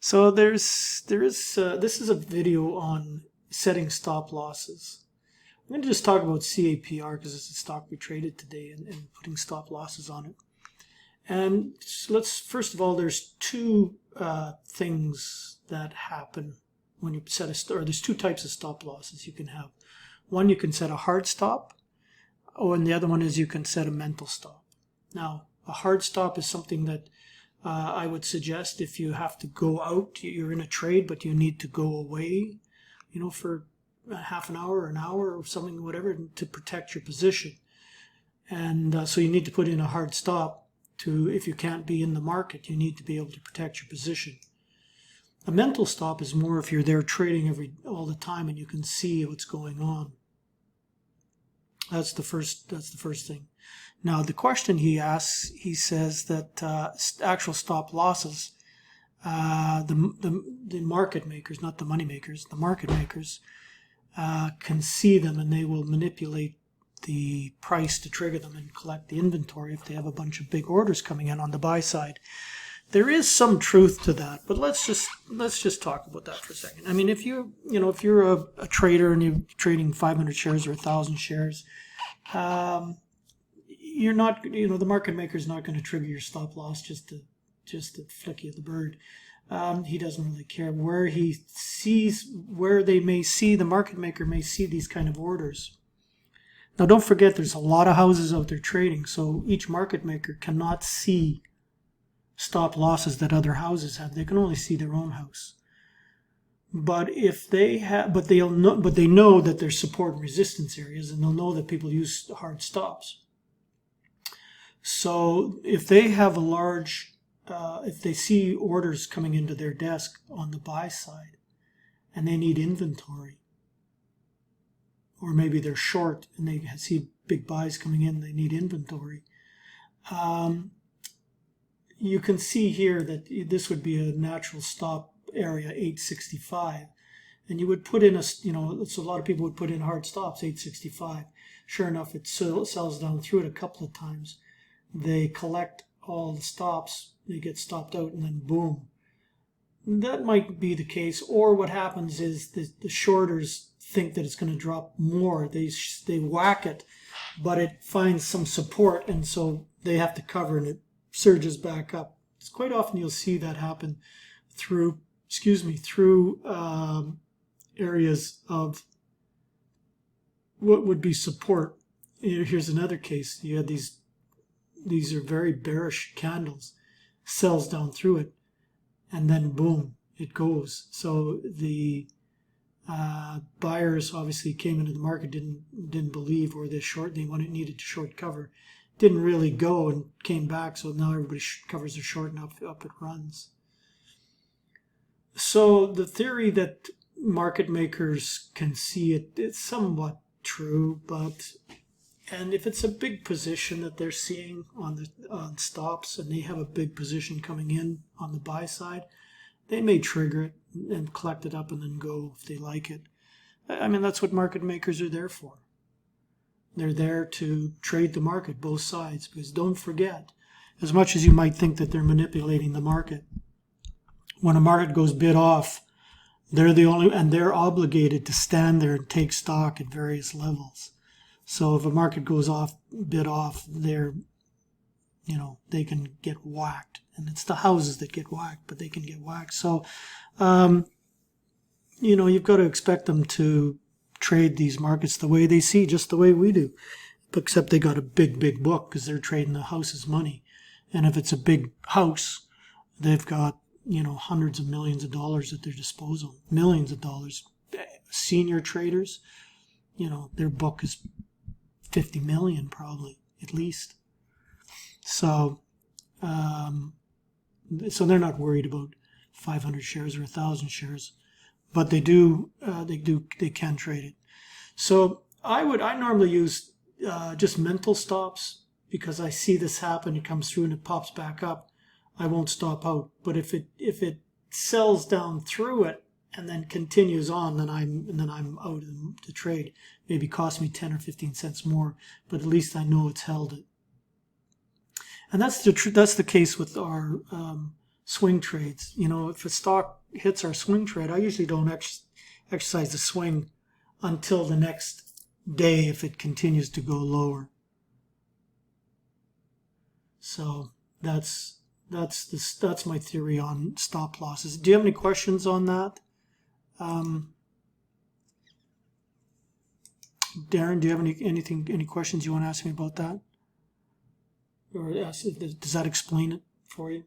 So this is a video on setting stop losses. I'm going to just talk about CAPR because it's a stock we traded today and putting stop losses on it. And so let's first of all, there's two things that happen when you set or there's two types of stop losses you can have. One, you can set a hard stop, and the other one is you can set a mental stop. Now, a hard stop is something that I would suggest if you have to go out, you're in a trade, but you need to go away, for half an hour or an hour or something, whatever, to protect your position. And so you need to put in a hard stop if you can't be in the market, you need to be able to protect your position. A mental stop is more if you're there trading all the time and you can see what's going on. That's the first thing. Now, the question he asks, he says that actual stop losses, the market makers, not the money makers, the market makers can see them, and they will manipulate the price to trigger them and collect the inventory if they have a bunch of big orders coming in on the buy side. There is some truth to that, but let's just talk about that for a second. I mean, if you're a trader and you're trading 500 shares or 1,000 shares, you're not, the market maker is not going to trigger your stop loss just to flick you the bird. He doesn't really care where the market maker may see these kind of orders. Now, don't forget, there's a lot of houses out there trading, so each market maker cannot see stop losses that other houses have. They can only see their own house. But they know that there's support and resistance areas, and they'll know that people use hard stops. So if they have if they see orders coming into their desk on the buy side, and they need inventory, or maybe they're short and they see big buys coming in, they need inventory. You can see here that this would be a natural stop area, 865. And you would put in so a lot of people would put in hard stops, 865. Sure enough, it sells down through it a couple of times. They collect all the stops, they get stopped out, and then boom. That might be the case. Or what happens is the shorters think that it's going to drop more. They whack it, but it finds some support, and so they have to cover, and it surges back up. It's quite often you'll see that happen through areas of what would be support. Here's another case. You had these are very bearish candles, sells down through it, and then boom, it goes. So the buyers obviously came into the market, didn't believe, or needed to short cover, didn't really go and came back. So now everybody covers their short, and up it runs. So the theory that market makers can see it's somewhat true, and if it's a big position that they're seeing on stops, and they have a big position coming in on the buy side, they may trigger it and collect it up and then go if they like it. I mean, that's what market makers are there for. They're there to trade the market, both sides, because don't forget, as much as you might think that they're manipulating the market, when a market goes bid off, they're obligated to stand there and take stock at various levels. So if a market goes bid off, they can get whacked. And it's the houses that get whacked, but they can get whacked. So, you've got to expect them to trade these markets the way they see, just the way we do. Except they got a big, big book because they're trading the house's money. And if it's a big house, they've got, hundreds of millions of dollars at their disposal, millions of dollars. Senior traders, their book is 50 million probably, at least. So they're not worried about 500 shares or 1,000 shares, but they can trade it. So I normally use just mental stops, because I see this happen. It comes through and it pops back up. I won't stop out. But if it sells down through it and then continues on, then I'm out of the trade. Maybe cost me 10 or 15 cents more, but at least I know it's held it. And that's the case with our swing trades. You know, if a stock hits our swing trade, I usually don't exercise the swing until the next day if it continues to go lower. So that's my theory on stop losses. Do you have any questions on that? Darren, do you have any questions you want to ask me about that? Or does that explain it for you?